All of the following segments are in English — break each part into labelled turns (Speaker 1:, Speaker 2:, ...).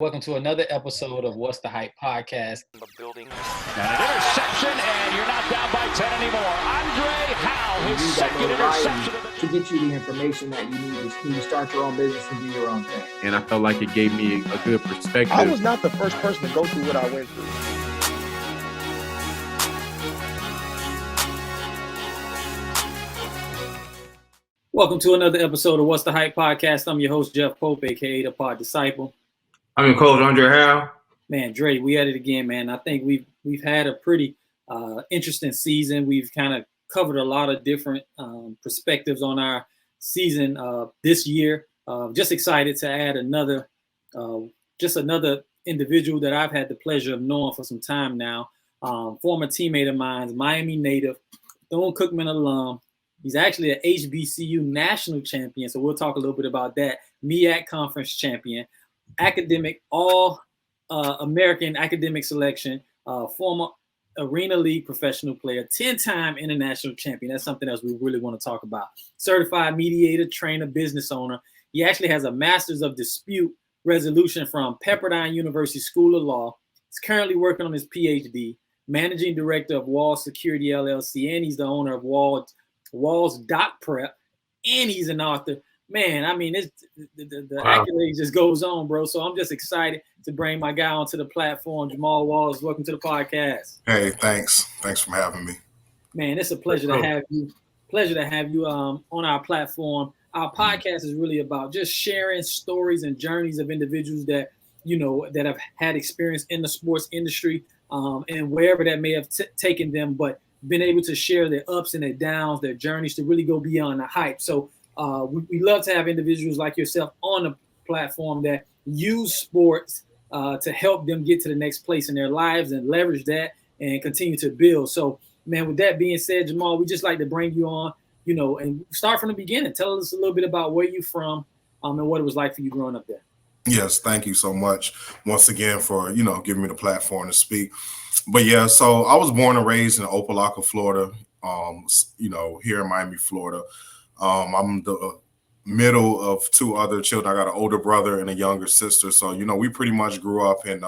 Speaker 1: Welcome to another episode of What's the Hype podcast.
Speaker 2: The building. And an interception, and you're not down by 10 anymore. Andre Hal, his second interception.
Speaker 3: To get you the information that you need to start your own business and do your own thing.
Speaker 4: And I felt like it gave me a good perspective.
Speaker 5: I was not the first person to go through what I went through.
Speaker 1: Welcome to another episode of What's the Hype podcast. I'm your host, Jeff Pope, a.k.a. the Pod Disciple.
Speaker 4: I'm your coach, Andre Hal.
Speaker 1: Man, Dre, we at it again, man. I think we've had a pretty interesting season. We've kind of covered a lot of different perspectives on our season this year. Just excited to add another individual that I've had the pleasure of knowing for some time now. Former teammate of mine, Miami native, Bethune-Cookman alum. He's actually an HBCU national champion, so we'll talk a little bit about that. MEAC conference champion. Academic, all American academic selection, former Arena League professional player, 10-time international champion. That's something else we really want to talk about. Certified mediator, trainer, business owner. He actually has a master's of dispute resolution from Pepperdine University School of Law. He's currently working on his PhD, managing director of Walls Security LLC, and he's the owner of Walls Doc Prep, and he's an author. Man, I mean, the
Speaker 4: Wow.
Speaker 1: accolades just goes on, bro. So I'm just excited to bring my guy onto the platform, Jaermal Walls. Welcome to the podcast.
Speaker 6: Hey, thanks. Thanks for having me.
Speaker 1: Man, it's a pleasure to have you. On our platform. Our podcast is really about just sharing stories and journeys of individuals that that have had experience in the sports industry and wherever that may have taken them, but been able to share their ups and their downs, their journeys to really go beyond the hype. So we love to have individuals like yourself on the platform that use sports to help them get to the next place in their lives and leverage that and continue to build. So, man, with that being said, Jaermal, we just like to bring you on, and start from the beginning. Tell us a little bit about where you're from and what it was like for you growing up there.
Speaker 6: Yes, thank you so much once again for, giving me the platform to speak. But yeah, so I was born and raised in Opelika, Florida, here in Miami, Florida. I'm the middle of two other children. I got an older brother and a younger sister. So, we pretty much grew up in,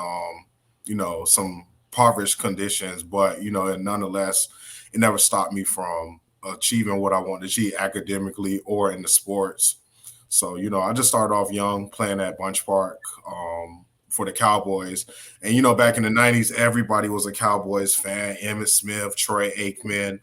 Speaker 6: some impoverished conditions. But, and nonetheless, it never stopped me from achieving what I wanted to achieve academically or in the sports. So, I just started off young playing at Bunch Park for the Cowboys. And, back in the 90s, everybody was a Cowboys fan. Emmitt Smith, Troy Aikman,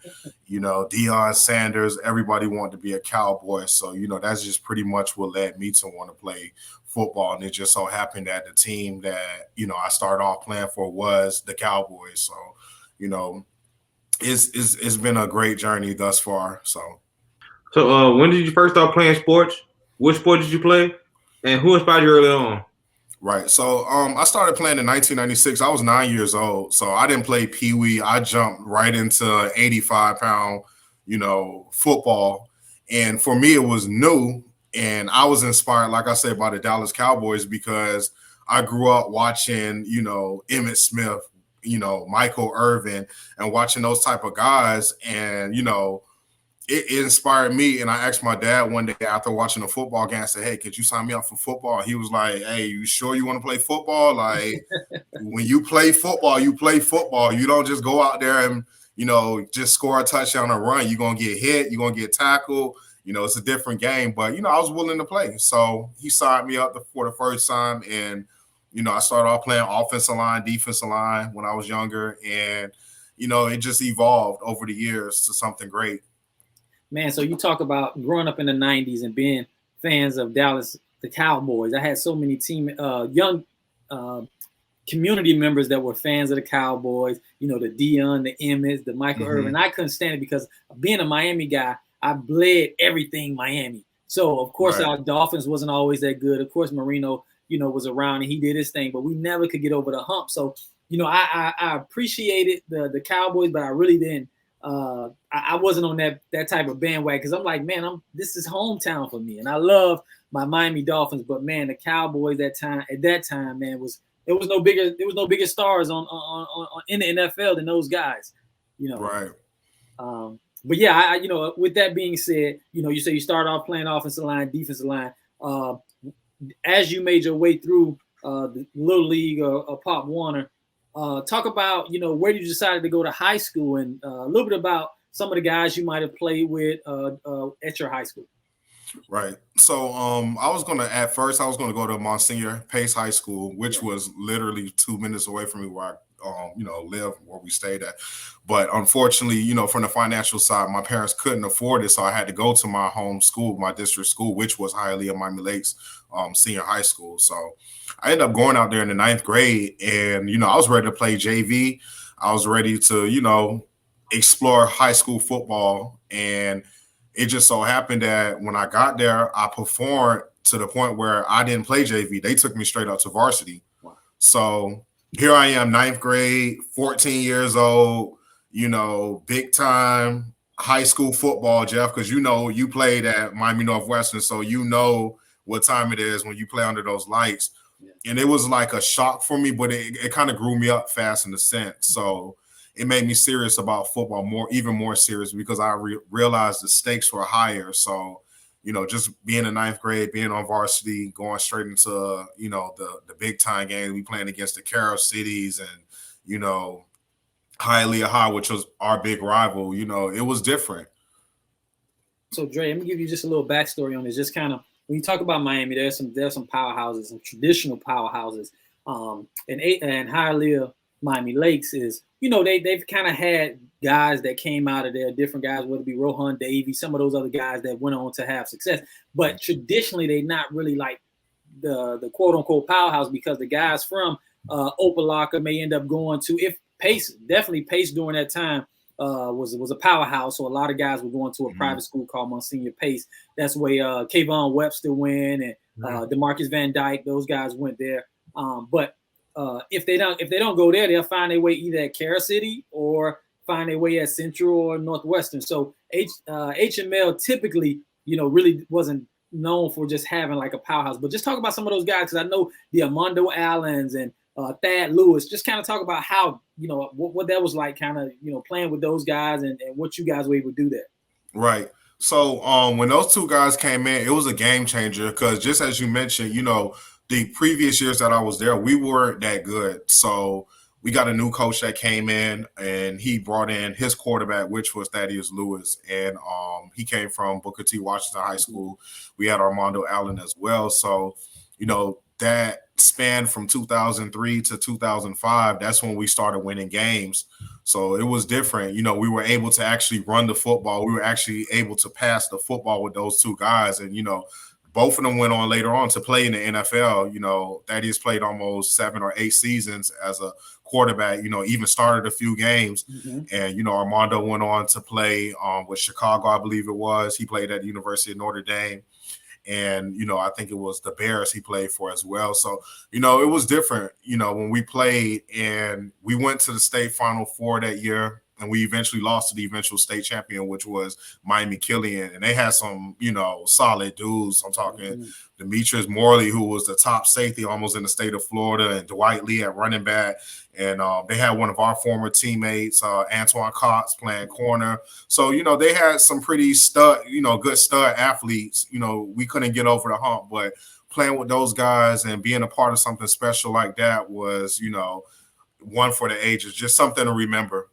Speaker 6: Deion Sanders, everybody wanted to be a Cowboy. So, that's just pretty much what led me to want to play football. And it just so happened that the team that, I started off playing for was the Cowboys. So, it's been a great journey thus far.
Speaker 4: So when did you first start playing sports? Which sport did you play? And who inspired you early on?
Speaker 6: Right. So I started playing in 1996. I was 9 years old. So I didn't play Pee-wee. I jumped right into 85-pound, football. And for me, it was new. And I was inspired, like I said, by the Dallas Cowboys because I grew up watching, Emmitt Smith, Michael Irvin, and watching those type of guys. And, it inspired me. And I asked my dad one day after watching a football game, I said, hey, could you sign me up for football? He was like, hey, you sure you want to play football? Like, when you play football, you play football. You don't just go out there and, just score a touchdown or run. You're going to get hit. You're going to get tackled. It's a different game. But, I was willing to play. So he signed me up for the first time. And, I started off playing offensive line, defensive line when I was younger. And, it just evolved over the years to something great.
Speaker 1: Man, so you talk about growing up in the 90s and being fans of Dallas, the Cowboys. I had so many young community members that were fans of the Cowboys, the Deion, the Emmett, the Michael Irvin. I couldn't stand it because being a Miami guy, I bled everything Miami. So, of course, Our Dolphins wasn't always that good. Of course, Marino, was around and he did his thing, but we never could get over the hump. So, I appreciated the Cowboys, but I really didn't. I wasn't on that type of bandwagon because I'm like, man, this is hometown for me, and I love my Miami Dolphins. But man, the Cowboys at that time, man, there was no bigger stars on in the NFL than those guys,
Speaker 6: Right.
Speaker 1: But yeah, with that being said, you say you started off playing offensive line, defensive line. As you made your way through the Little League or Pop Warner. Talk about, where you decided to go to high school and a little bit about some of the guys you might have played with at your high school.
Speaker 6: Right. So I was going to go to Monsignor Pace High School, which was literally 2 minutes away from me where I live, where we stayed at. But unfortunately, from the financial side, my parents couldn't afford it. So I had to go to my home school, my district school, which was Hialeah Miami Lakes Senior High School. So I ended up going out there in the 9th grade and, I was ready to play JV. I was ready to, explore high school football. And it just so happened that when I got there, I performed to the point where I didn't play JV. They took me straight up to varsity. Wow. So here I am, 9th grade, 14 years old, big time high school football, Jeff, because you played at Miami Northwestern, so what time it is when you play under those lights. Yeah. And it was like a shock for me, but it kind of grew me up fast in a sense. So it made me serious about football, even more serious, because I realized the stakes were higher. So, just being in 9th grade, being on varsity, going straight into, the big time game, we playing against the Carol Cities and, Hialeah High, which was our big rival, it was different.
Speaker 1: So, Dre, let me give you just a little backstory on this. Just kind of, when you talk about Miami, there's some powerhouses, some traditional powerhouses. And Hialeah Miami Lakes is, they've kind of had guys that came out of there, different guys, whether it be Rohan Davey, some of those other guys that went on to have success. But traditionally, they're not really like the quote unquote powerhouse, because the guys from Opelika may end up going to, if Pace during that time was a powerhouse. So a lot of guys were going to a private school called Monsignor Pace. That's where Kayvon Webster went, and DeMarcus Van Dyke. Those guys went there. But if they don't go there, they'll find their way either at Carol City or find their way at Central or Northwestern. So HML typically, really wasn't known for just having like a powerhouse. But just talk about some of those guys, because I know the Armando Allens and Thad Lewis. Just kind of talk about how, what that was like, kind of, playing with those guys and what you guys were able to do there.
Speaker 6: Right. So when those two guys came in, it was a game changer, because just as you mentioned, the previous years that I was there, we weren't that good. So we got a new coach that came in, and he brought in his quarterback, which was Thaddeus Lewis. And he came from Booker T. Washington High School. We had Armando Allen as well. So, that span from 2003 to 2005, that's when we started winning games. So it was different. We were able to actually run the football. We were actually able to pass the football with those two guys. And, both of them went on later on to play in the NFL. Thaddeus played almost 7 or 8 seasons as a quarterback, even started a few games. Mm-hmm. And, Armando went on to play with Chicago, I believe it was. He played at the University of Notre Dame. And, I think it was the Bears he played for as well. So, it was different, when we played, and we went to the state Final Four that year. And we eventually lost to the eventual state champion, which was Miami Killian. And they had some, solid dudes. I'm talking Demetrius Morley, who was the top safety almost in the state of Florida, and Dwight Lee at running back. And they had one of our former teammates, Antoine Cox, playing corner. So, they had some pretty good stud athletes. We couldn't get over the hump. But playing with those guys and being a part of something special like that was, one for the ages, just something to remember.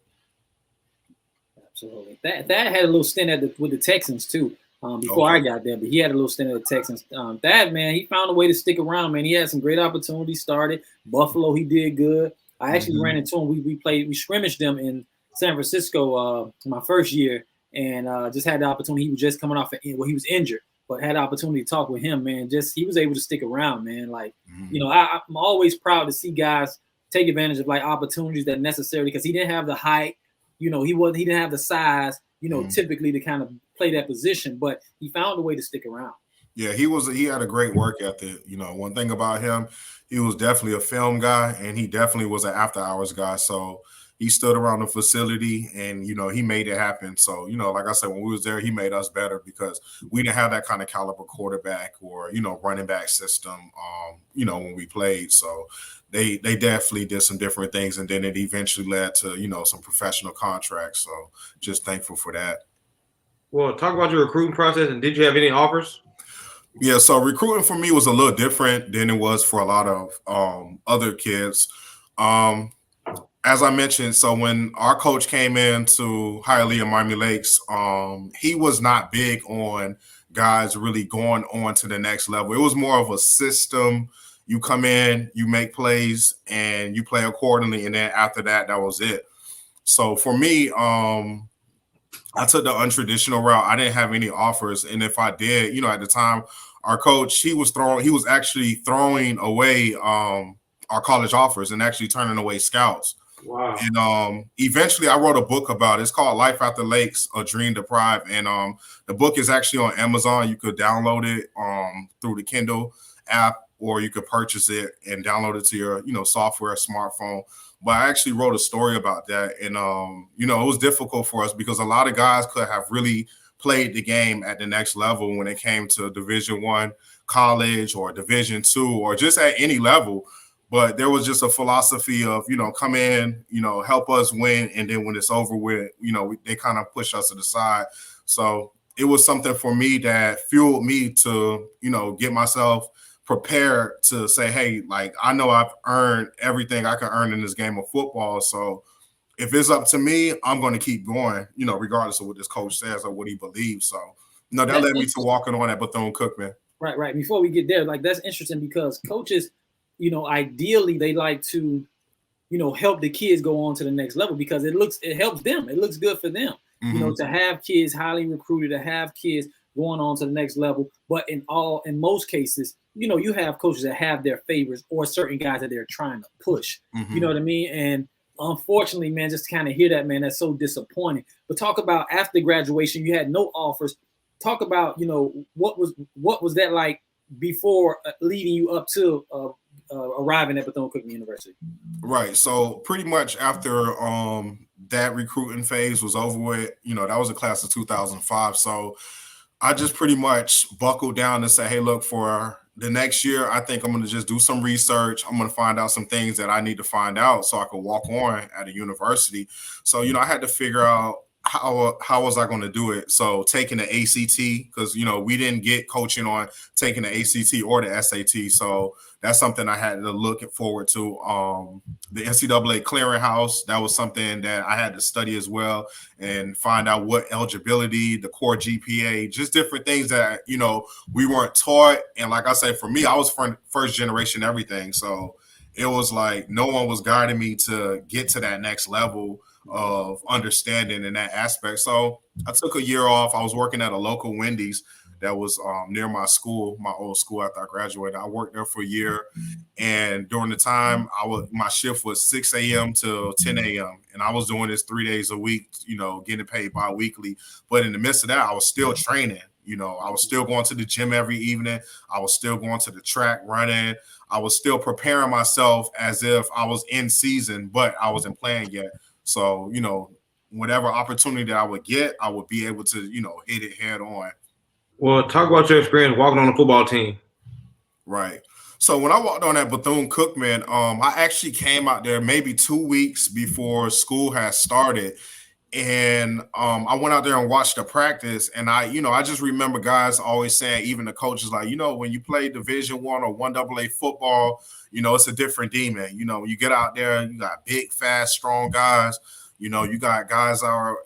Speaker 1: Absolutely. That had a little stint with the Texans too, before I got there, but he had a little stint at the Texans. That man, he found a way to stick around, man. He had some great opportunities. Started Buffalo, he did good. I actually ran into him. We scrimmaged them in San Francisco my first year, and just had the opportunity. He was just coming off he was injured, but had the opportunity to talk with him, man. He was able to stick around, man. Like, I'm always proud to see guys take advantage of like opportunities that necessarily, because he didn't have the height. He didn't have the size, typically to kind of play that position, but he found a way to stick around.
Speaker 6: Yeah, he had a great work ethic. One thing about him, he was definitely a film guy, and he definitely was an after hours guy. So he stood around the facility, and he made it happen. So like I said, when we was there, he made us better, because we didn't have that kind of caliber quarterback or running back system when we played. So they definitely did some different things, and then it eventually led to some professional contracts. So just thankful for that.
Speaker 4: Well, talk about your recruiting process, and did you have any offers?
Speaker 6: Yeah, so recruiting for me was a little different than it was for a lot of other kids. Um, as I mentioned, so when our coach came in to Hialeah Miami Lakes, he was not big on guys really going on to the next level. It was more of a system. You come in, you make plays, and you play accordingly, and then after that, that was it. So for me, I took the untraditional route. I didn't have any offers, and if I did, at the time, our coach he was actually throwing away our college offers and actually turning away scouts.
Speaker 4: Wow.
Speaker 6: And eventually, I wrote a book about it. It's called Life After Lakes: A Dream Deprived, and the book is actually on Amazon. You could download it through the Kindle app, or you could purchase it and download it to your software smartphone. But I actually wrote a story about that. And, it was difficult for us because a lot of guys could have really played the game at the next level when it came to Division I college or Division II or just at any level. But there was just a philosophy of, come in, help us win. And then when it's over with, they kind of push us to the side. So it was something for me that fueled me to, get myself prepared to say, hey, like, I know I've earned everything I can earn in this game of football. So if it's up to me, I'm going to keep going, regardless of what this coach says or what he believes. So, that led me to walking on at Bethune-Cookman.
Speaker 1: Right. Before we get there, like, that's interesting because coaches, ideally they like to, help the kids go on to the next level because it helps them. It looks good for them, to have kids highly recruited, to have kids going on to the next level. But in most cases, you have coaches that have their favorites or certain guys that they're trying to push. You know what I mean? And unfortunately, man, just to kind of hear that, man, that's so disappointing. But talk about after graduation, you had no offers. Talk about, what was that like before leading you up to arriving at Bethune-Cookman University?
Speaker 6: Right. So pretty much after that recruiting phase was over with, that was a class of 2005. So I just pretty much buckled down and say, hey, look, for the next year, I think I'm going to just do some research. I'm going to find out some things that I need to find out so I can walk on at a university. So, I had to figure out how was I going to do it. So taking the ACT, because, we didn't get coaching on taking the ACT or the SAT. So that's something I had to look forward to. The NCAA clearinghouse, that was something that I had to study as well and find out what eligibility, the core GPA, just different things that, we weren't taught. And like I said, for me, I was first generation everything. So it was like no one was guiding me to get to that next level of understanding in that aspect. So I took a year off. I was working at a local Wendy's that was near my school, my old school after I graduated. I worked there for a year. And during the time, my shift was 6 a.m. to 10 a.m. And I was doing this 3 days a week, getting paid bi-weekly. But in the midst of that, I was still training. I was still going to the gym every evening. I was still going to the track running. I was still preparing myself as if I was in season, but I wasn't playing yet. So, whatever opportunity that I would get, I would be able to, hit it head on.
Speaker 4: Well, talk about your experience walking on the football team.
Speaker 6: Right. So when I walked on at Bethune-Cookman, I actually came out there maybe 2 weeks before school had started. And I went out there and watched the practice. And I just remember guys always saying, even the coaches, like, when you play Division I or 1AA football, it's a different demon. When you get out there, you got big, fast, strong guys. You got guys that are,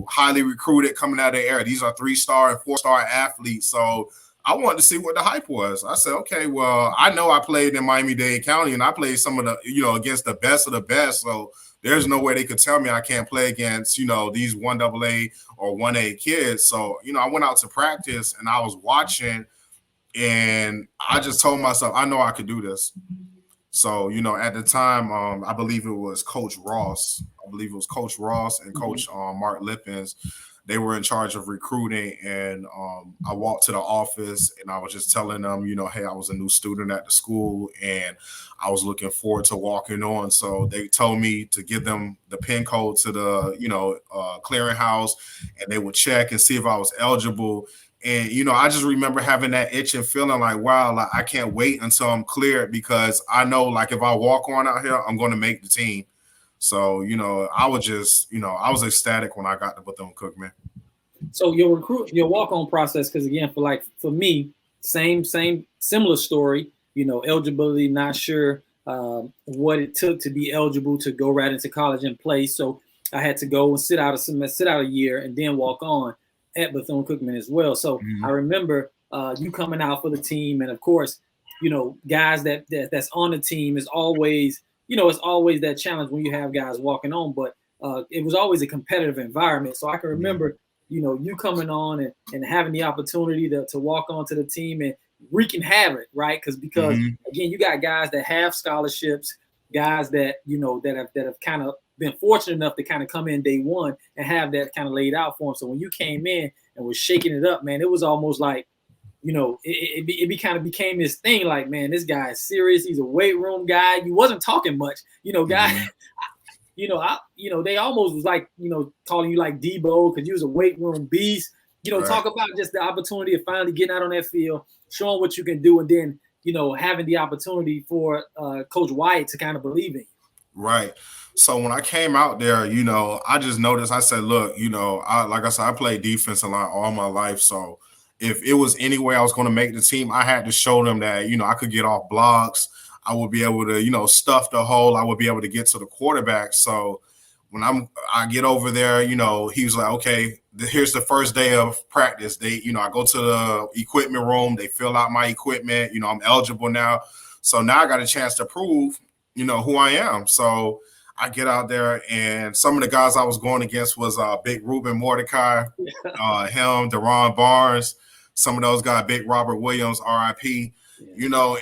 Speaker 6: highly recruited coming out of the air. These are 3-star and 4-star athletes. So I wanted to see what the hype was. I said, okay, well, I know I played in Miami-Dade County and I played some of the, against the best of the best. So there's no way they could tell me I can't play against, these 1AA or 1A kids. So, I went out to practice and I was watching and I just told myself, I know I could do this. So, at the time, I believe it was Coach Ross. And Coach Mark Lippens. They were in charge of recruiting. And I walked to the office and I was just telling them, hey, I was a new student at the school and I was looking forward to walking on. So they told me to give them the PIN code to the, clearinghouse and they would check and see if I was eligible. And, I just remember having that itch and feeling like, wow, like, I can't wait until I'm cleared because I know, like, if I walk on out here, I'm going to make the team. So, I was just, I was ecstatic when I got to Bethune-Cookman.
Speaker 1: So your walk-on process, because again, for me, similar story. Eligibility, not sure what it took to be eligible to go right into college and play. So I had to go and sit out a year, and then walk on at Bethune-Cookman as well. So I remember you coming out for the team, and of course, guys that's on the team is always, it's always that challenge when you have guys walking on, but it was always a competitive environment. So I can remember, you coming on and having the opportunity to walk onto the team and wreaking havoc, right? Because again, you got guys that have scholarships, guys that that have kind of been fortunate enough to kind of come in day one and have that kind of laid out for them. So when you came in and was shaking it up, man, it was almost like, it kind of became this thing like, man, this guy is serious. He's a weight room guy. You wasn't talking much, guy. They almost was like, calling you like Debo because you was a weight room beast. Right. Talk about just the opportunity of finally getting out on that field, showing what you can do, and then, having the opportunity for Coach Wyatt to kind of believe in you.
Speaker 6: Right. So when I came out there, I just noticed, I said, look, I played defense a lot all my life. So if it was any way I was going to make the team, I had to show them that, I could get off blocks. I would be able to, stuff the hole. I would be able to get to the quarterback. So when I get over there, he was like, okay, here's the first day of practice. I go to the equipment room. They fill out my equipment. I'm eligible now. So now I got a chance to prove, who I am. So I get out there, and some of the guys I was going against was Big Ruben Mordecai, him, Deron Barnes, some of those guys, Big Robert Williams, RIP,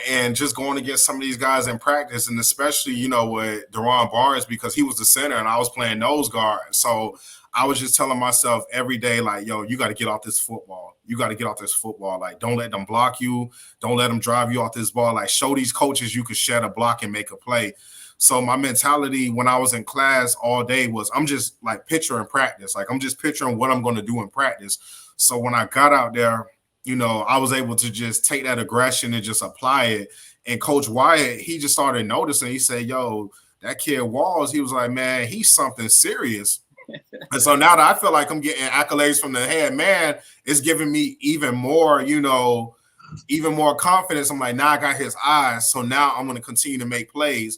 Speaker 6: and just going against some of these guys in practice, and especially, with Deron Barnes, because he was the center and I was playing nose guard. So I was just telling myself every day, like, yo, you got to get off this football. You got to get off this football. Like, don't let them block you. Don't let them drive you off this ball. Like, show these coaches you can shed a block and make a play. So my mentality when I was in class all day was I'm just like picturing practice. Like, I'm just picturing what I'm going to do in practice. So when I got out there, I was able to just take that aggression and just apply it. And Coach Wyatt, he just started noticing. He said, yo, that kid Walls, he was like, man, he's something serious. And so now that I feel like I'm getting accolades from the head man, it's giving me even more, even more confidence. I'm like, now I got his eyes. So now I'm going to continue to make plays.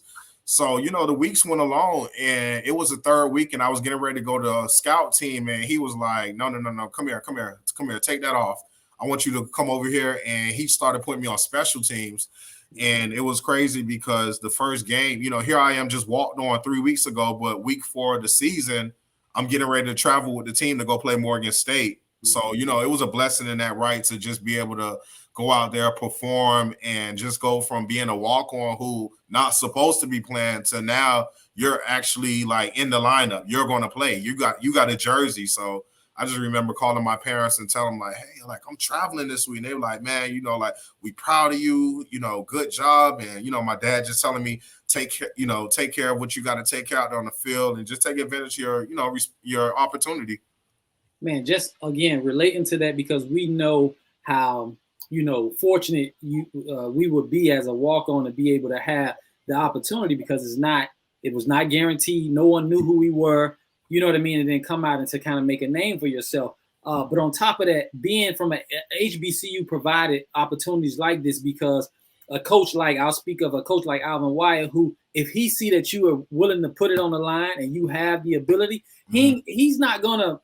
Speaker 6: So, the weeks went along, and it was the third week, and I was getting ready to go to a scout team, and he was like, no, come here, take that off. I want you to come over here. And he started putting me on special teams. And it was crazy because the first game, here I am just walked on 3 weeks ago, but week 4 of the season, I'm getting ready to travel with the team to go play Morgan State. So, it was a blessing in that, right, to just be able to go out there, perform, and just go from being a walk-on who not supposed to be playing to now you're actually like in the lineup. You're going to play. You got a jersey. So I just remember calling my parents and telling them like, hey, like I'm traveling this week. And they were like, man, like we proud of you, good job. And, my dad just telling me, take care of what you got to take care out there on the field and just take advantage of your opportunity.
Speaker 1: Man, just again, relating to that, because we know how, fortunate we would be as a walk-on to be able to have the opportunity, because it was not guaranteed. No one knew who we were, you know what I mean? And then come out and to kind of make a name for yourself. But on top of that, being from a HBCU provided opportunities like this, because I'll speak of a coach like Alvin Wyatt, who, if he see that you are willing to put it on the line and you have the ability, he's not gonna,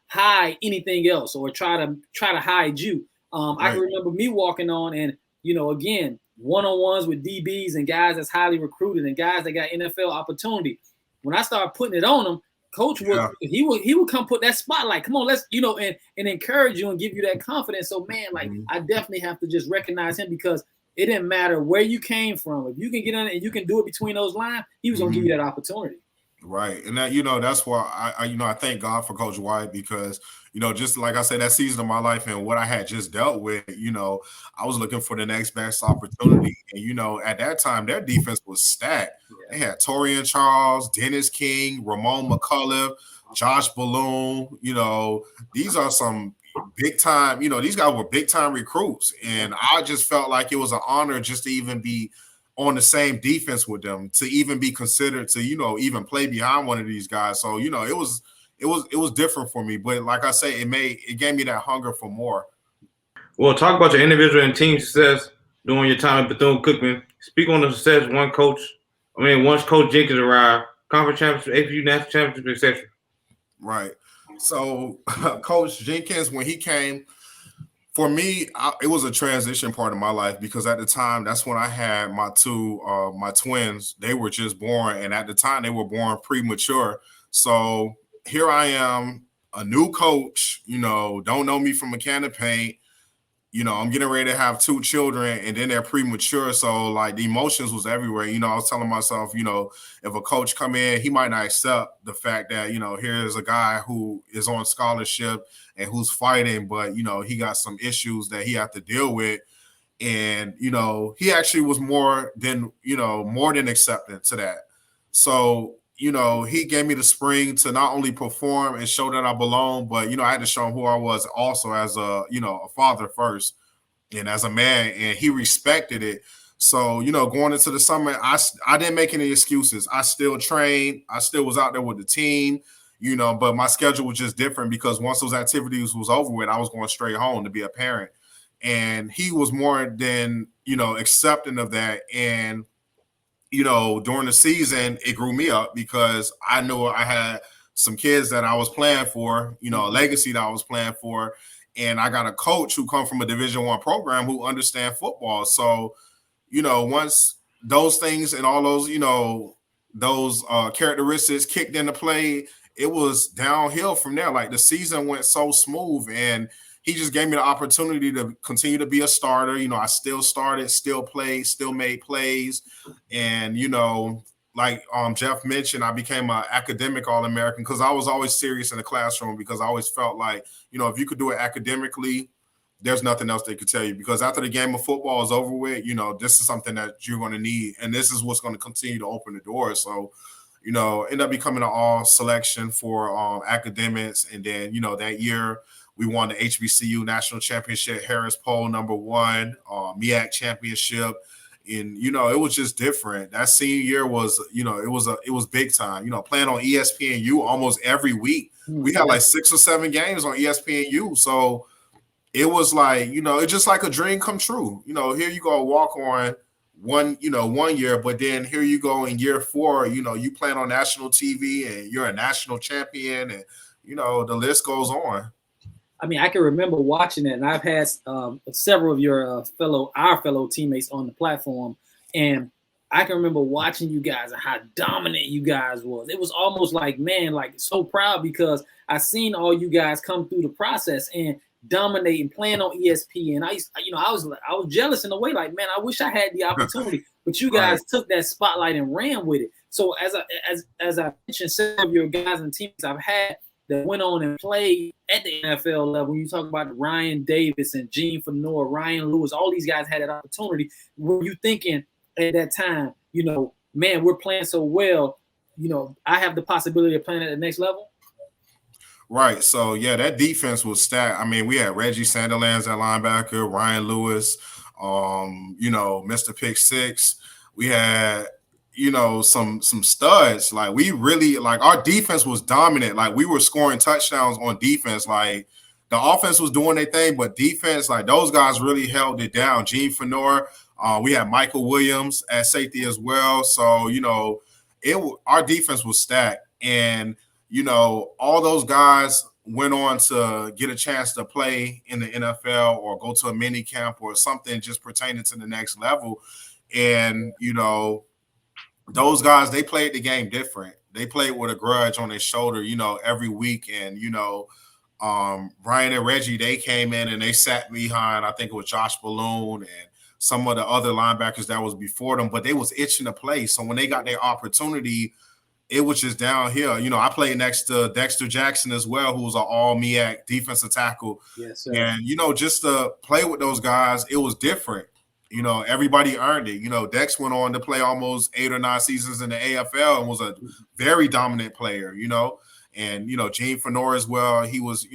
Speaker 1: hide anything else or try to hide you. Right. I can remember me walking on and, again, one-on-ones with DBs and guys that's highly recruited and guys that got NFL opportunity. When I started putting it on them, Coach he would come put that spotlight. Come on, let's, and encourage you and give you that confidence. So, man, like I definitely have to just recognize him, because it didn't matter where you came from. If you can get in and you can do it between those lines, he was going to give you that opportunity.
Speaker 6: Right. And that, that's why I thank God for Coach Wyatt, because, just like I said, that season of my life and what I had just dealt with, I was looking for the next best opportunity. And, at that time, their defense was stacked. Yeah. They had Torian Charles, Dennis King, Ramon McCullough, Josh Balloon. These are some big time, these guys were big time recruits. And I just felt like it was an honor just to even be on the same defense with them, to even be considered to, even play behind one of these guys. So, it was different for me. But like I say, it gave me that hunger for more.
Speaker 4: Well, talk about your individual and team success during your time at Bethune-Cookman. Speak on the success once Coach Jenkins arrived, conference championship, APU national championship, etc.
Speaker 6: Right. So Coach Jenkins, when he came, for me, it was a transition part of my life because at the time, that's when I had my twins. They were just born, and at the time, they were born premature. So here I am, a new coach. Don't know me from a can of paint. I'm getting ready to have 2 children, and then they're premature. So like the emotions was everywhere. I was telling myself, if a coach come in, he might not accept the fact that, here's a guy who is on scholarship and who's fighting, but, he got some issues that he had to deal with. And, he actually was more than acceptant to that. So, he gave me the spring to not only perform and show that I belong, but, I had to show him who I was also as a father first and as a man, and he respected it. So, going into the summer, I didn't make any excuses. I still trained. I still was out there with the team, but my schedule was just different because once those activities was over with, I was going straight home to be a parent. And he was more than, accepting of that. And during the season, it grew me up because I knew I had some kids that I was playing for, a legacy that I was playing for. And I got a coach who come from a Division I program who understand football. So, once those things and all those, those characteristics kicked into play, it was downhill from there. Like the season went so smooth, and he just gave me the opportunity to continue to be a starter. I still started, still played, still made plays. And, like Jeff mentioned, I became an academic All-American because I was always serious in the classroom because I always felt like, if you could do it academically, there's nothing else they could tell you. Because after the game of football is over with, this is something that you're going to need. And this is what's going to continue to open the door. So, end up becoming an all selection for academics. And then, that year, we won the HBCU National Championship, Harris Poll #1, MEAC Championship. And, it was just different. That senior year was, it was big time, playing on ESPNU almost every week. We had like 6 or 7 games on ESPNU. So it was like, it's just like a dream come true. Here you go walk on one year, but then here you go in year 4, you playing on national TV and you're a national champion and, the list goes on.
Speaker 1: I mean, I can remember watching it, and I've had several of your fellow teammates on the platform, and I can remember watching you guys and how dominant you guys was. It was almost like, man, like so proud because I seen all you guys come through the process and dominating, playing on ESPN. I was jealous in a way, like, man, I wish I had the opportunity, but you guys took that spotlight and ran with it. So as I mentioned, several of your guys and teams I've had that went on and played at the NFL level. You talk about Ryan Davis and Gene Fenor, Ryan Lewis, all these guys had that opportunity. Were you thinking at that time, man, we're playing so well, I have the possibility of playing at the next level?
Speaker 6: Right. So, yeah, that defense was stacked. I mean, we had Reggie Sanderlands at linebacker, Ryan Lewis, Mr. Pick Six. We had some studs. Like we really our defense was dominant. Like we were scoring touchdowns on defense. Like the offense was doing their thing, but defense, like those guys really held it down. Gene Fenor, we had Michael Williams at safety as well. So, our defense was stacked. And, all those guys went on to get a chance to play in the NFL or go to a mini camp or something just pertaining to the next level. And, those guys, they played the game different. They played with a grudge on their shoulder, every week. And, Brian and Reggie, they came in and they sat behind, I think it was Josh Balloon and some of the other linebackers that was before them, but they was itching to play. So when they got their opportunity, it was just downhill. I played next to Dexter Jackson as well, who was an all MEAC defensive tackle.
Speaker 1: Yes, sir.
Speaker 6: And, just to play with those guys, it was different. Everybody earned it. Dex went on to play almost 8 or 9 seasons in the AFL and was a very dominant player, And, Gene Fenor as well, he was,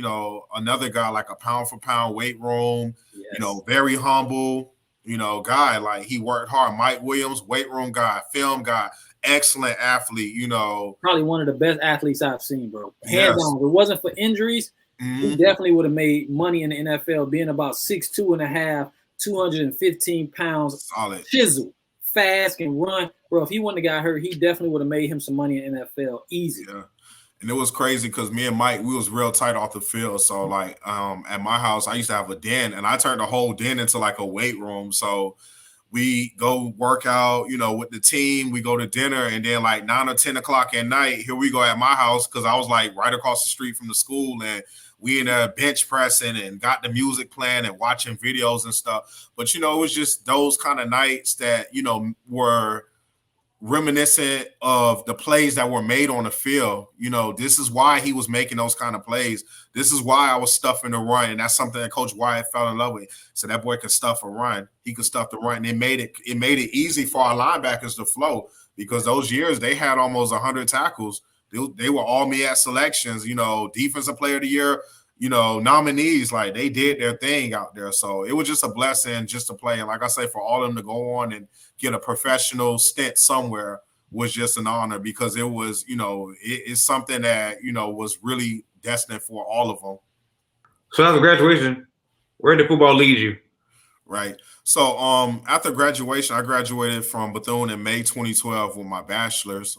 Speaker 6: another guy like a pound for pound weight room, yes. Very humble, guy. Like he worked hard. Mike Williams, weight room guy, film guy, excellent athlete, Probably
Speaker 1: one of the best athletes I've seen, bro. Hands
Speaker 6: yes.
Speaker 1: on. If it wasn't for injuries, He definitely would have made money in the NFL being about 6'2.5", 215 pounds,
Speaker 6: Solid.
Speaker 1: chisel, fast, can run. Bro, if he wouldn't have got hurt, he definitely would have made him some money in the NFL easy.
Speaker 6: Yeah. And it was crazy because me and Mike, we was real tight off the field. So like at my house, I used to have a den, and I turned the whole den into like a weight room. So we go work out, with the team. We go to dinner, and then like 9 or 10 o'clock at night, here we go at my house because I was like right across the street from the school, and we in there bench pressing and got the music playing and watching videos and stuff. But it was just those kind of nights that were reminiscent of the plays that were made on the field. This is why he was making those kind of plays. This is why I was stuffing the run, and that's something that Coach Wyatt fell in love with. So that boy could stuff a run. He could stuff the run, and it made it easy for our linebackers to flow because those years they had almost 100 tackles. They were all MEAC selections. Defensive Player of the Year. Nominees, like they did their thing out there. So it was just a blessing just to play. And like I say, for all of them to go on and get a professional stint somewhere was just an honor because it was, it's something that, was really destined for all of them.
Speaker 4: So after graduation, where did football lead you?
Speaker 6: Right. So after graduation, I graduated from Bethune in May 2012 with my bachelor's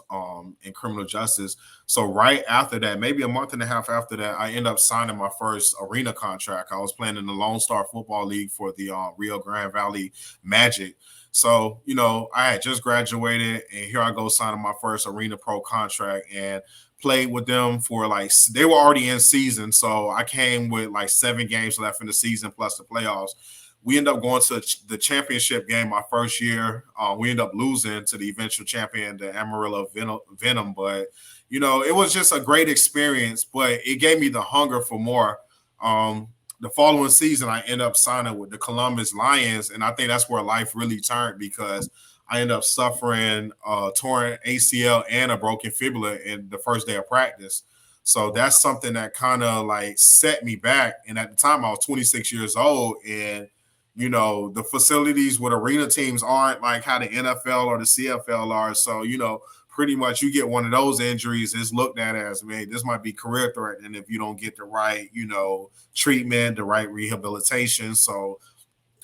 Speaker 6: in criminal justice. So right after that, maybe a month and a half after that, I ended up signing my first arena contract. I was playing in the Lone Star Football League for the Rio Grande Valley Magic. So, I had just graduated, and here I go signing my first Arena Pro contract and played with them for they were already in season. So I came with 7 games left in the season plus the playoffs. We ended up going to the championship game my first year. We ended up losing to the eventual champion, the Amarillo Venom. But, it was just a great experience, but it gave me the hunger for more. The following season, I ended up signing with the Columbus Lions, and I think that's where life really turned because I ended up suffering a torn ACL and a broken fibula in the first day of practice. So that's something that kind of set me back. And at the time, I was 26 years old, and the facilities with arena teams aren't like how the NFL or the CFL are. So, pretty much you get one of those injuries, it's looked at as, man, this might be career threatening if you don't get the right, treatment, the right rehabilitation. So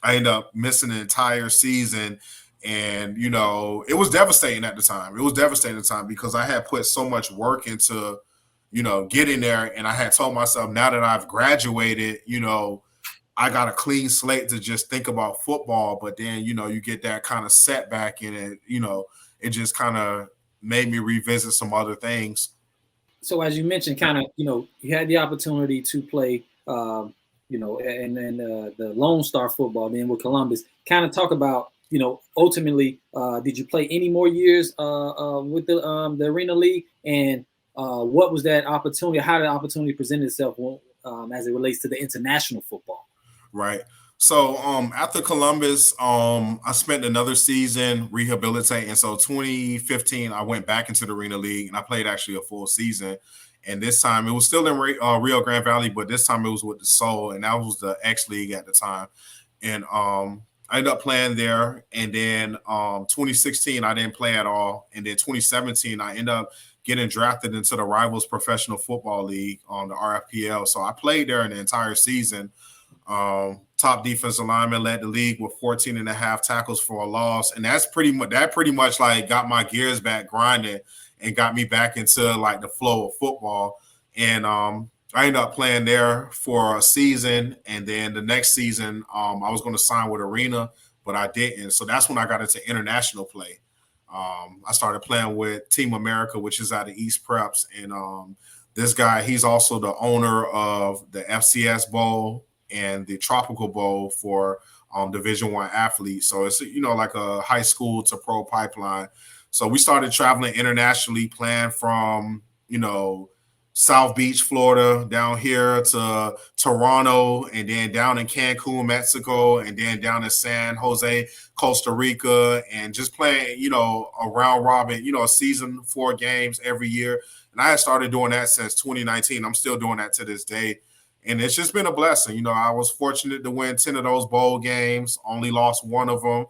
Speaker 6: I ended up missing an entire season. And, it was devastating at the time. It was devastating at the time because I had put so much work into, getting there. And I had told myself now that I've graduated, I got a clean slate to just think about football. But then, you get that kind of setback in it, it just kind of made me revisit some other things.
Speaker 1: So as you mentioned, kind of, you had the opportunity to play, and then the Lone Star football then with Columbus. Kind of talk about, ultimately, did you play any more years with the Arena League? And what was that opportunity? How did the opportunity present itself as it relates to the international football?
Speaker 6: Right. So after Columbus, I spent another season rehabilitating. So 2015, I went back into the Arena League, and I played actually a full season. And this time it was still in Rio Grande Valley, but this time it was with the Soul, and that was the X League at the time. And I ended up playing there. And then 2016, I didn't play at all. And then 2017, I ended up getting drafted into the Rivals Professional Football League on the RFPL. So I played there in the entire season. Top defensive lineman, led the league with 14.5 tackles for a loss. And that's pretty much got my gears back grinding and got me back into the flow of football. And I ended up playing there for a season. And then the next season, I was going to sign with Arena, but I didn't. So that's when I got into international play. I started playing with Team America, which is out of East Preps. And this guy, he's also the owner of the FCS Bowl and the Tropical Bowl for Division I athletes. So it's, like a high school to pro pipeline. So we started traveling internationally, playing from, South Beach, Florida, down here to Toronto, and then down in Cancun, Mexico, and then down in San Jose, Costa Rica, and just playing, a round robin, a season, 4 games every year. And I had started doing that since 2019. I'm still doing that to this day. And it's just been a blessing. I was fortunate to win 10 of those bowl games, only lost 1 of them.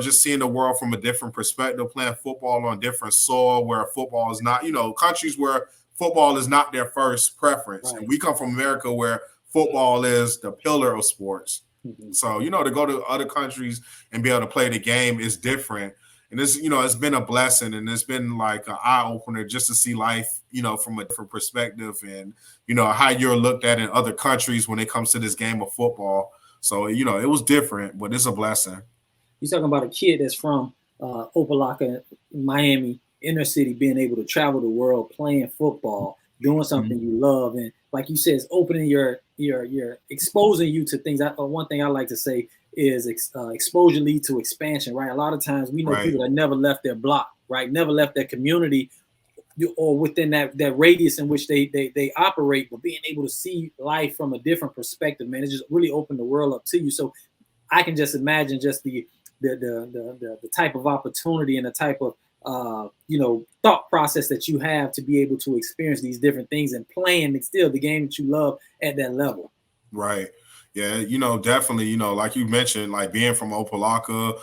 Speaker 6: Just seeing the world from a different perspective, playing football on different soil where football is not, countries where football is not their first preference.
Speaker 1: Right.
Speaker 6: And we come from America where football is the pillar of sports.
Speaker 1: Mm-hmm.
Speaker 6: So, to go to other countries and be able to play the game is different. And this, it's been a blessing, and it's been like an eye opener just to see life, from a different perspective, and, how you're looked at in other countries when it comes to this game of football. So, it was different, but it's a blessing.
Speaker 1: You're talking about a kid that's from Opelika, Miami, inner city, being able to travel the world, playing football, doing something you love. And like you said, it's opening your exposing you to things. One thing I like to say is exposure lead to expansion, right? A lot of times we know people that never left their block, right? Never left their community or within that radius in which they operate, but being able to see life from a different perspective, man, it just really opened the world up to you. So I can just imagine just the type of opportunity and the type of thought process that you have to be able to experience these different things and playing still the game that you love at that level.
Speaker 6: Right. Yeah. Definitely, like you mentioned, like being from Opelika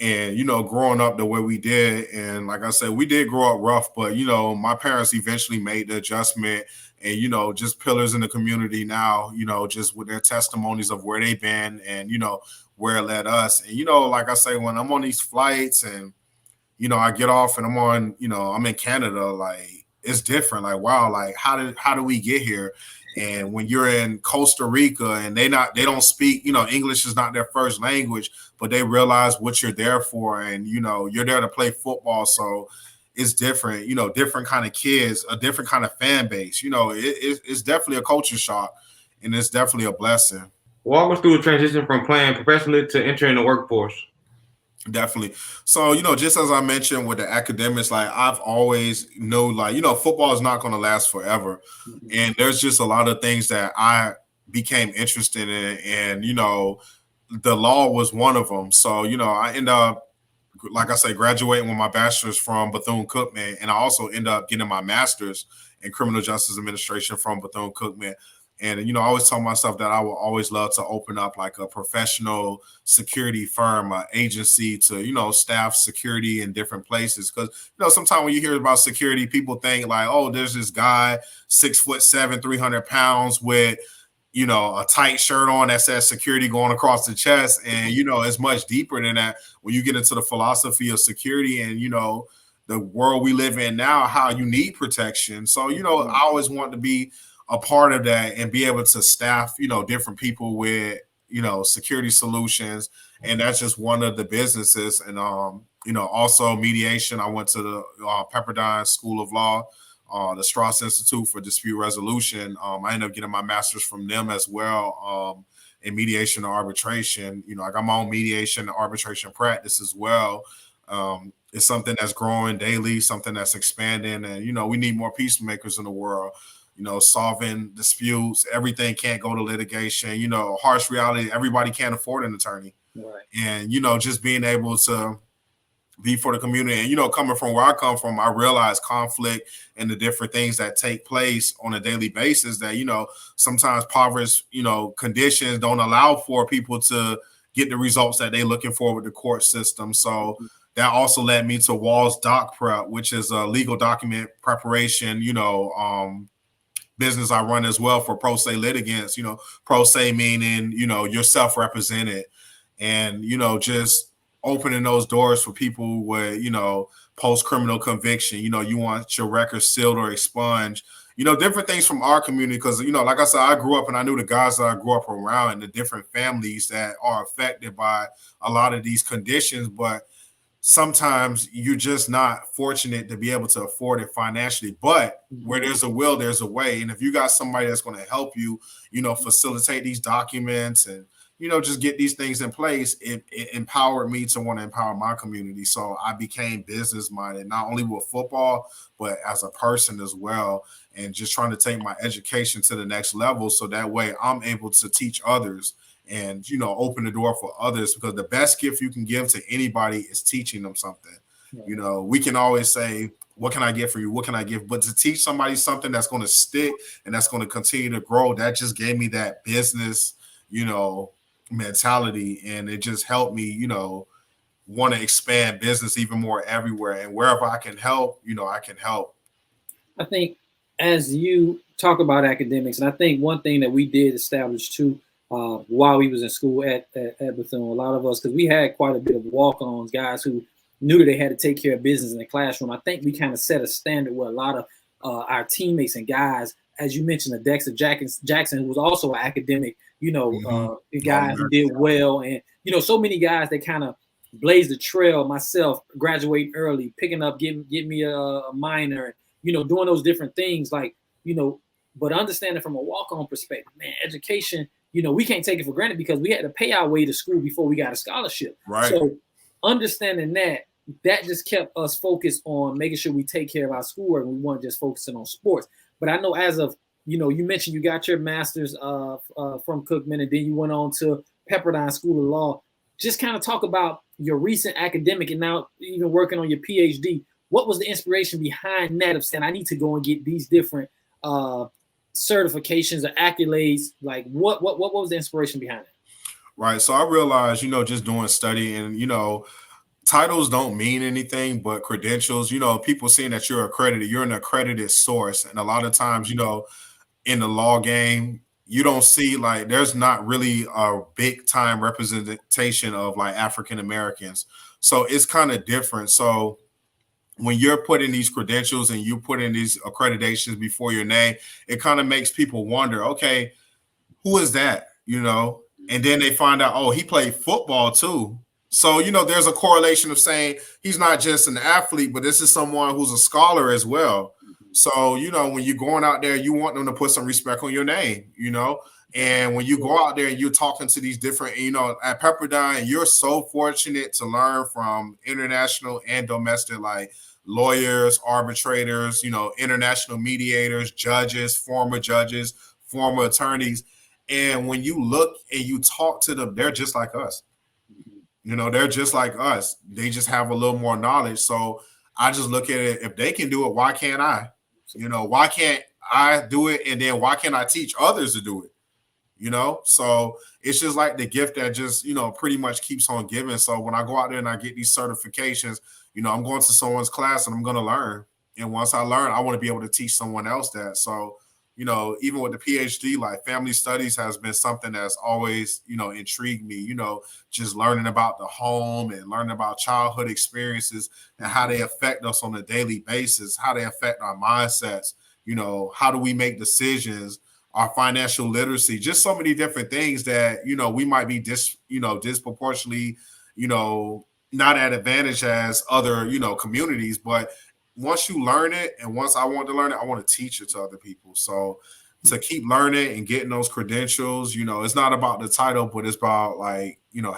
Speaker 6: and, growing up the way we did. And like I said, we did grow up rough, but, my parents eventually made the adjustment and, just pillars in the community now, just with their testimonies of where they've been and, where it led us. And, like I say, when I'm on these flights and, I get off and I'm on, I'm in Canada, like it's different. Like, wow, like how do we get here? And when you're in Costa Rica and they don't speak, English is not their first language, but they realize what you're there for. And, you're there to play football. So it's different, different kind of kids, a different kind of fan base. It's definitely a culture shock, and it's definitely a blessing.
Speaker 4: Walk us through a transition from playing professionally to entering the workforce.
Speaker 6: Definitely. So, just as I mentioned with the academics, like I've always known, like, football is not going to last forever. Mm-hmm. And there's just a lot of things that I became interested in. And, the law was one of them. So, I end up, like I say, graduating with my bachelor's from Bethune-Cookman. And I also end up getting my master's in criminal justice administration from Bethune-Cookman. And, I always tell myself that I will always love to open up like a professional security firm, an agency to, staff security in different places. Because, sometimes when you hear about security, people think like, oh, there's this guy 6'7", 300 pounds with, a tight shirt on that says security going across the chest. And, it's much deeper than that when you get into the philosophy of security and, the world we live in now, how you need protection. So, I always want to be a part of that and be able to staff, different people with, security solutions. And that's just one of the businesses. And, also mediation. I went to the Pepperdine School of Law, the Strauss Institute for Dispute Resolution. I ended up getting my master's from them as well in mediation and arbitration. I got my own mediation and arbitration practice as well. It's something that's growing daily, something that's expanding. And, we need more peacemakers in the world. Solving disputes, everything can't go to litigation, harsh reality, everybody can't afford an attorney. Right. And, just being able to be for the community and, coming from where I come from, I realize conflict and the different things that take place on a daily basis that, sometimes poverty, conditions don't allow for people to get the results that they're looking for with the court system. So that also led me to Walls Doc Prep, which is a legal document preparation, business I run as well for pro se litigants, pro se meaning, you're self-represented and, just opening those doors for people with, post-criminal conviction, you want your records sealed or expunged, different things from our community. Cause, like I said, I grew up and I knew the guys that I grew up around and the different families that are affected by a lot of these conditions. But sometimes you're just not fortunate to be able to afford it financially, but where there's a will, there's a way. And if you got somebody that's going to help you, facilitate these documents and, just get these things in place, it empowered me to want to empower my community. So I became business minded, not only with football, but as a person as well. And just trying to take my education to the next level. So that way I'm able to teach others and, open the door for others, because the best gift you can give to anybody is teaching them something. Yeah. We can always say, what can I get for you? What can I give? But to teach somebody something that's going to stick and that's going to continue to grow, that just gave me that business, mentality. And it just helped me, want to expand business even more everywhere. And wherever I can help, I can help.
Speaker 1: I think as you talk about academics, and I think one thing that we did establish too, while we was in school at Bethune, a lot of us, because we had quite a bit of walk-ons, guys who knew that they had to take care of business in the classroom. I think we kind of set a standard where a lot of our teammates and guys, as you mentioned, Dexter Jackson, who was also an academic, a guy who did well, and so many guys that kind of blazed the trail. Myself, graduating early, picking up, getting me a minor, doing those different things, but understanding from a walk-on perspective, man, education, we can't take it for granted because we had to pay our way to school before we got a scholarship.
Speaker 6: Right.
Speaker 1: So understanding that just kept us focused on making sure we take care of our schoolwork. We weren't just focusing on sports. But I know as of, you mentioned you got your master's from Cookman, and then you went on to Pepperdine School of Law. Just kind of talk about your recent academic and now even working on your PhD. What was the inspiration behind that of saying I need to go and get these different certifications or accolades? Like what was the inspiration behind it?
Speaker 6: Right. So I realized, just doing study and, titles don't mean anything, but credentials, people seeing that you're accredited, you're an accredited source. And a lot of times, in the law game, you don't see there's not really a big time representation of African Americans. So it's kind of different. So when you're putting these credentials and you put in these accreditations before your name, it kind of makes people wonder, okay, who is that? And then they find out, oh, he played football too. So, there's a correlation of saying he's not just an athlete, but this is someone who's a scholar as well. So, when you're going out there, you want them to put some respect on your name, and when you go out there and you're talking to these different, at Pepperdine, you're so fortunate to learn from international and domestic, lawyers, arbitrators, international mediators, judges, former attorneys. And when you look and you talk to them, they're just like us. They're just like us. They just have a little more knowledge. So I just look at it. If they can do it, why can't I? Why can't I do it? And then why can't I teach others to do it? So it's just like the gift that just, pretty much keeps on giving. So when I go out there and I get these certifications, I'm going to someone's class and I'm going to learn. And once I learn, I want to be able to teach someone else that. So, even with the PhD, family studies has been something that's always, intrigued me, just learning about the home and learning about childhood experiences and how they affect us on a daily basis, how they affect our mindsets, how do we make decisions, our financial literacy, just so many different things that, we might be disproportionately, not at advantage as other, communities, but once you learn it, and once I want to learn it, I want to teach it to other people. So to keep learning and getting those credentials, it's not about the title, but it's about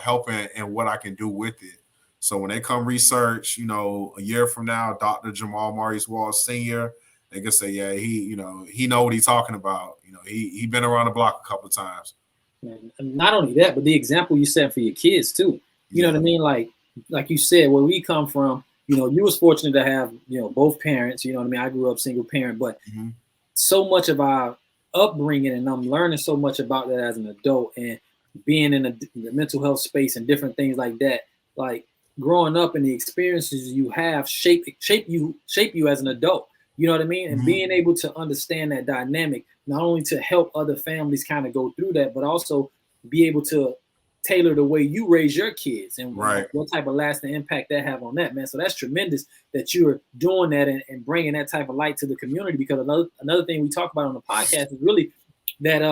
Speaker 6: helping and what I can do with it. So when they come research, a year from now, Dr. Jaermal Walls Sr., they can say, yeah, he know what he's talking about. He been around the block a couple of times.
Speaker 1: And not only that, but the example you set for your kids too. You know what I mean? Like you said, where we come from, you was fortunate to have, both parents, I grew up single parent, but so much of our upbringing, and I'm learning so much about that as an adult and being in the mental health space and different things like that, growing up and the experiences you have shape you as an adult, you know what I mean? And being able to understand that dynamic, not only to help other families kind of go through that, but also be able to tailor the way you raise your kids and what type of lasting impact that have on that, man. So that's tremendous that you're doing that and bringing that type of light to the community, because another thing we talk about on the podcast is really that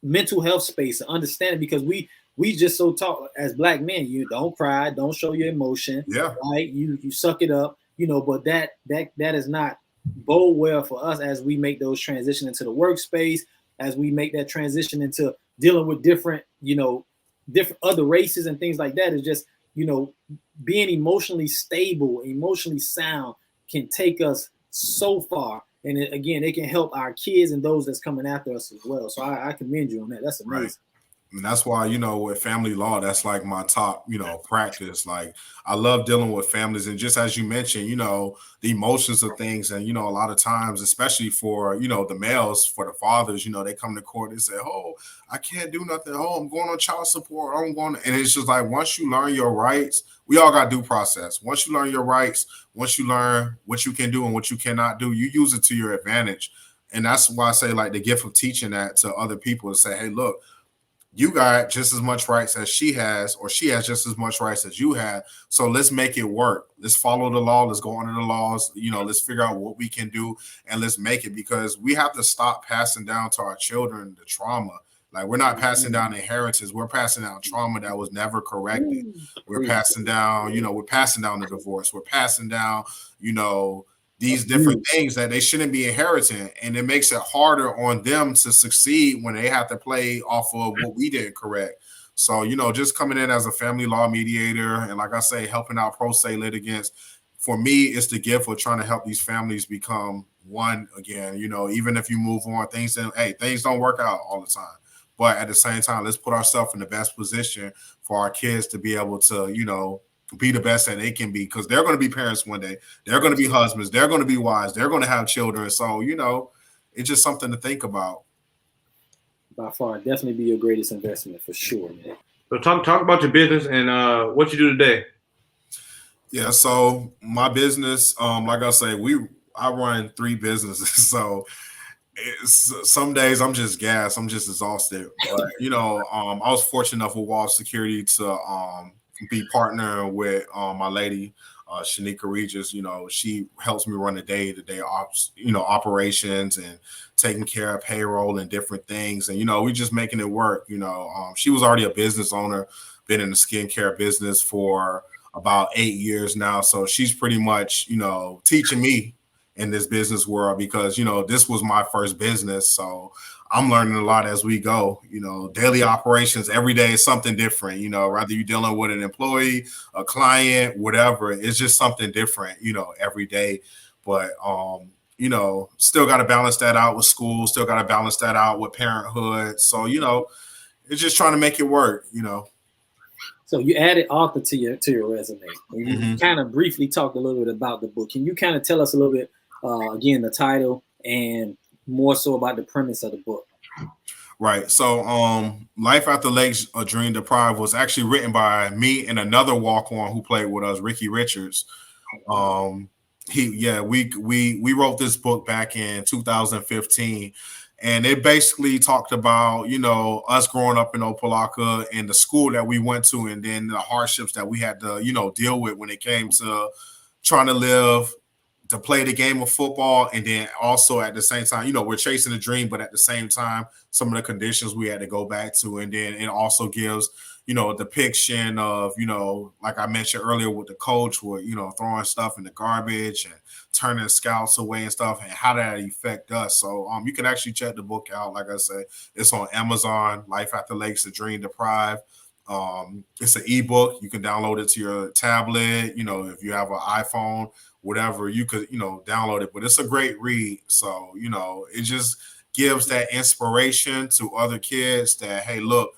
Speaker 1: mental health space, understanding, because we just so taught as Black men, you don't cry, don't show your emotion, right? You suck it up, but that is not bode well for us as we make those transition into the workspace, as we make that transition into dealing with different other races and things like that. Is just, being emotionally stable, emotionally sound can take us so far. And it can help our kids and those that's coming after us as well. So I commend you on that. That's amazing.
Speaker 6: And that's why, with family law, that's like my top, practice. Like I love dealing with families. And just as you mentioned, the emotions of things. And, a lot of times, especially for, the males, for the fathers, they come to court and say, oh, I can't do nothing. Oh, I'm going on child support. And it's just like, once you learn your rights, we all got due process. Once you learn your rights, once you learn what you can do and what you cannot do, you use it to your advantage. And that's why I say, like, the gift of teaching that to other people to say, hey, look, you got just as much rights as she has, or she has just as much rights as you have. So let's make it work. Let's follow the law. Let's go under the laws. Let's figure out what we can do and let's make it, because we have to stop passing down to our children the trauma. Like, we're not passing down inheritance. We're passing down trauma that was never corrected. We're passing down, the divorce. We're passing down, these different things that they shouldn't be inheriting. And it makes it harder on them to succeed when they have to play off of what we didn't correct. So, just coming in as a family law mediator and, like I say, helping out pro se litigants, for me, it's the gift of trying to help these families become one again. Even if you move on, things don't work out all the time. But at the same time, let's put ourselves in the best position for our kids to be able to, be the best that they can be, because they're going to be parents one day. They're going to be husbands. They're going to be wives. They're going to have children. So, it's just something to think about.
Speaker 1: By far, definitely be your greatest investment for sure, man.
Speaker 4: So talk about your business and what you do today.
Speaker 6: Yeah, so my business, like I say, I run 3 businesses. So some days I'm just gassed. I'm just exhausted. But, I was fortunate enough with Wall Security to be partnering with my lady, Shanika Regis. She helps me run the day-to-day ops, operations and taking care of payroll and different things. And, we just making it work. She was already a business owner, been in the skincare business for about 8 years now. So she's pretty much, teaching me in this business world, because, this was my first business. So I'm learning a lot as we go. Daily operations, every day is something different, whether you're dealing with an employee, a client, whatever, it's just something different, every day. But, still got to balance that out with school, still got to balance that out with parenthood. So, it's just trying to make it work,
Speaker 1: So you added author to your resume. You kind of briefly talked a little bit about the book. Can you kind of tell us a little bit, again, the title and more so about the premise of the book?
Speaker 6: Right. So Life After Lakes, A Dream Deprived was actually written by me and another walk-on who played with us, Ricky Richards. We wrote this book back in 2015. And it basically talked about, us growing up in Opelika and the school that we went to, and then the hardships that we had to, deal with when it came to trying to play the game of football. And then also at the same time, we're chasing a dream, but at the same time, some of the conditions we had to go back to. And then it also gives, a depiction of, like I mentioned earlier with the coach, with, throwing stuff in the garbage and turning scouts away and stuff, and how that affect us. So you can actually check the book out. Like I said, it's on Amazon, Life After Lakes, A Dream Deprived. It's an ebook. You can download it to your tablet. If you have an iPhone, whatever, you could, download it. But it's a great read. So, it just gives that inspiration to other kids that, hey, look,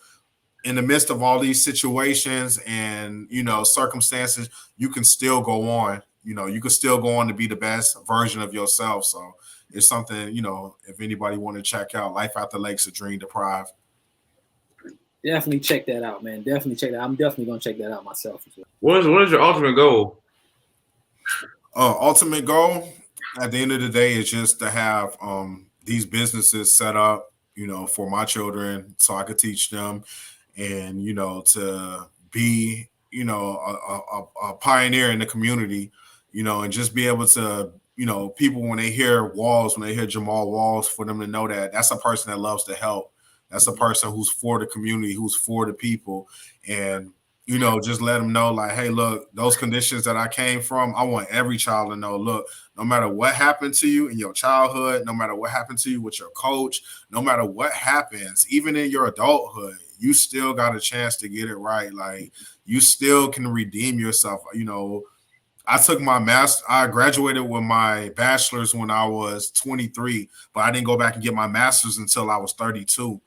Speaker 6: in the midst of all these situations and, circumstances, you can still go on. You can still go on to be the best version of yourself. So it's something, if anybody want to check out, Life After Lakes, A Dream Deprived.
Speaker 1: Definitely check that out, man. Definitely check that. I'm definitely going to check that out myself as well.
Speaker 4: What is your ultimate goal?
Speaker 6: Ultimate goal at the end of the day is just to have these businesses set up, for my children, so I could teach them, and, to be, a pioneer in the community, and just be able to, people, when they hear Walls, when they hear Jaermal Walls, for them to know that that's a person that loves to help. That's a person who's for the community, who's for the people. And, just let them know, like, hey, look, those conditions that I came from, I want every child to know, look, no matter what happened to you in your childhood, no matter what happened to you with your coach, no matter what happens, even in your adulthood, you still got a chance to get it right. Like, you still can redeem yourself. I graduated with my bachelor's when I was 23, but I didn't go back and get my master's until I was 32.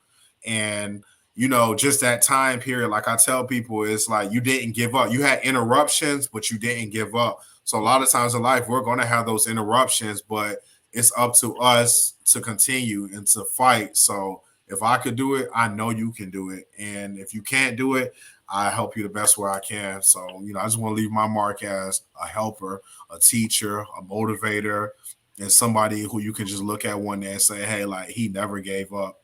Speaker 6: And, you know, just that time period, like I tell people, it's like you didn't give up. You had interruptions, but you didn't give up. So a lot of times in life, we're going to have those interruptions, but it's up to us to continue and to fight. So if I could do it, I know you can do it. And if you can't do it, I help you the best way I can. So, you know, I just want to leave my mark as a helper, a teacher, a motivator, and somebody who you can just look at one day and say, hey, like, he never gave up.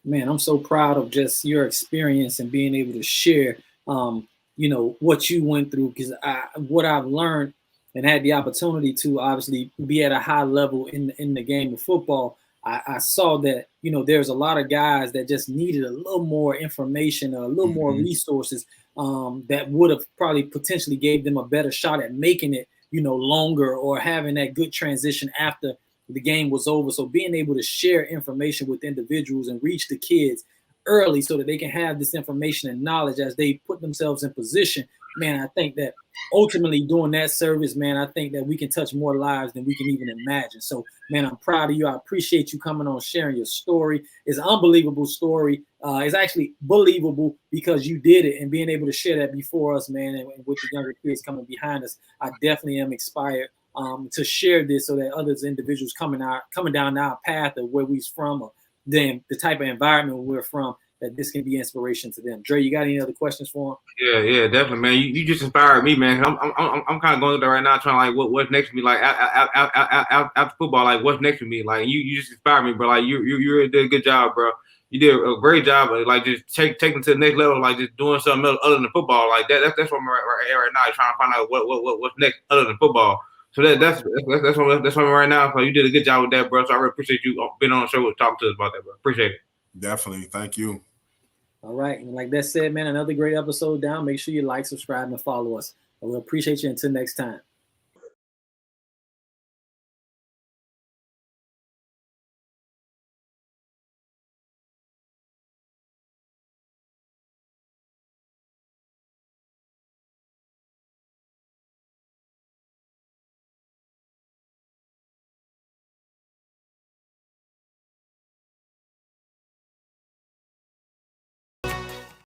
Speaker 1: Man, I'm so proud of just your experience and being able to share, you know, what you went through, because what I've learned and had the opportunity to obviously be at a high level in the game of football. I saw that, you know, there's a lot of guys that just needed a little more information or a little more resources that would have probably potentially gave them a better shot at making it, you know, longer or having that good transition after the game was over. So being able to share information with individuals and reach the kids early so that they can have this information and knowledge as they put themselves in position, man, I think that ultimately doing that service, man, I think that we can touch more lives than we can even imagine. So, man, I'm proud of you. I appreciate you coming on, sharing your story. It's an unbelievable story. It's actually believable because you did it, and being able to share that before us, man, and with the younger kids coming behind us, I definitely am inspired to share this so that others individuals coming down our path of where we're from or then the type of environment we're from, that this can be inspiration to them. Dre, you got any other questions for him?
Speaker 4: Yeah, definitely, man. You just inspired me, man. I'm kind of going through that right now, trying to like what's next for me, like after football, like what's next for me. Like you just inspired me, bro. Like you did a good job, bro. You did a great job, of, like just taking to the next level, like just doing something else other than football. Like that's what I'm right now, trying to find out what's next other than football. So that's what I'm right now. So you did a good job with that, bro. So I really appreciate you being on the show and talking to us about that, bro. Appreciate it.
Speaker 6: Definitely. Thank you.
Speaker 1: All right. And like that said, man, another great episode down. Make sure you like, subscribe, and follow us. I will appreciate you until next time.